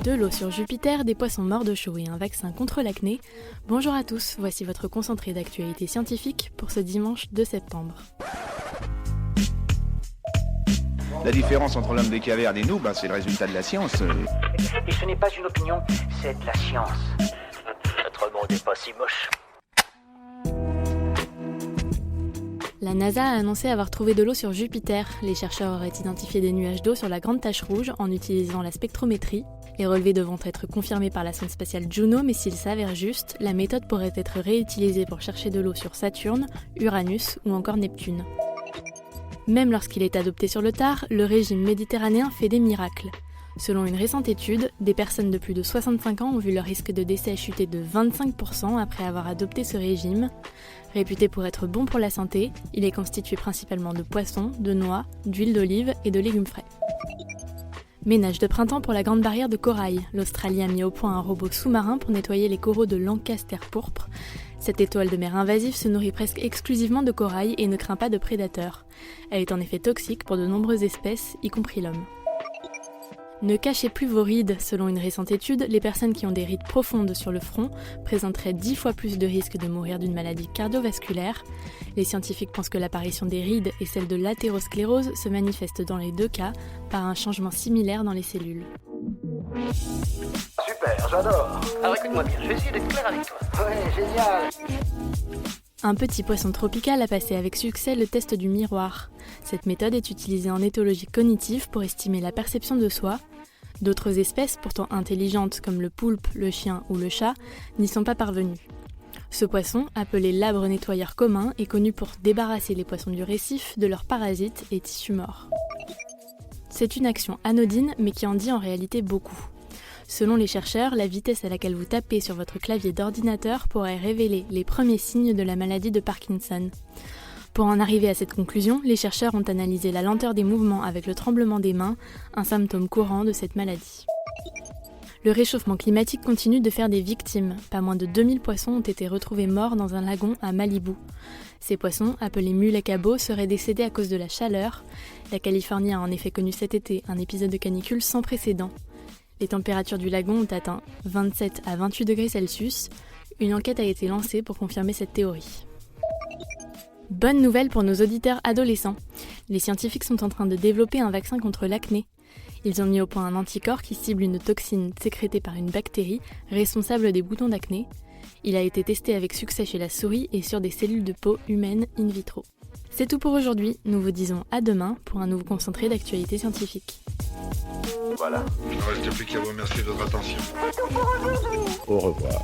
De l'eau sur Jupiter, des poissons morts de chaud et un vaccin contre l'acné. Bonjour à tous, voici votre concentré d'actualité scientifique pour ce dimanche 2 septembre. La différence entre l'homme des cavernes et nous, c'est le résultat de la science. Et ce n'est pas une opinion, c'est de la science. Notre monde n'est pas si moche. La NASA a annoncé avoir trouvé de l'eau sur Jupiter. Les chercheurs auraient identifié des nuages d'eau sur la grande tache rouge en utilisant la spectrométrie. Les relevés devront être confirmés par la sonde spatiale Juno, mais s'ils s'avèrent justes, la méthode pourrait être réutilisée pour chercher de l'eau sur Saturne, Uranus ou encore Neptune. Même lorsqu'il est adopté sur le tard, le régime méditerranéen fait des miracles. Selon une récente étude, des personnes de plus de 65 ans ont vu leur risque de décès chuter de 25% après avoir adopté ce régime. Réputé pour être bon pour la santé, il est constitué principalement de poissons, de noix, d'huile d'olive et de légumes frais. Ménage de printemps pour la Grande Barrière de Corail. L'Australie a mis au point un robot sous-marin pour nettoyer les coraux de Lancaster pourpre. Cette étoile de mer invasive se nourrit presque exclusivement de corail et ne craint pas de prédateurs. Elle est en effet toxique pour de nombreuses espèces, y compris l'homme. Ne cachez plus vos rides. Selon une récente étude, les personnes qui ont des rides profondes sur le front présenteraient 10 fois plus de risques de mourir d'une maladie cardiovasculaire. Les scientifiques pensent que l'apparition des rides et celle de l'athérosclérose se manifestent dans les deux cas par un changement similaire dans les cellules. Super, j'adore. Alors écoute-moi bien, je vais essayer d'être clair avec toi. Ouais, génial. Un petit poisson tropical a passé avec succès le test du miroir. Cette méthode est utilisée en éthologie cognitive pour estimer la perception de soi. D'autres espèces, pourtant intelligentes comme le poulpe, le chien ou le chat, n'y sont pas parvenues. Ce poisson, appelé labre nettoyeur commun, est connu pour débarrasser les poissons du récif de leurs parasites et tissus morts. C'est une action anodine mais qui en dit en réalité beaucoup. Selon les chercheurs, la vitesse à laquelle vous tapez sur votre clavier d'ordinateur pourrait révéler les premiers signes de la maladie de Parkinson. Pour en arriver à cette conclusion, les chercheurs ont analysé la lenteur des mouvements avec le tremblement des mains, un symptôme courant de cette maladie. Le réchauffement climatique continue de faire des victimes. Pas moins de 2000 poissons ont été retrouvés morts dans un lagon à Malibu. Ces poissons, appelés mules à cabots, seraient décédés à cause de la chaleur. La Californie a en effet connu cet été un épisode de canicule sans précédent. Les températures du lagon ont atteint 27 à 28 degrés Celsius. Une enquête a été lancée pour confirmer cette théorie. Bonne nouvelle pour nos auditeurs adolescents. Les scientifiques sont en train de développer un vaccin contre l'acné. Ils ont mis au point un anticorps qui cible une toxine sécrétée par une bactérie responsable des boutons d'acné. Il a été testé avec succès chez la souris et sur des cellules de peau humaines in vitro. C'est tout pour aujourd'hui. Nous vous disons à demain pour un nouveau concentré d'actualité scientifique. Voilà. Il ne reste plus qu'à vous remercier de votre attention. Au revoir.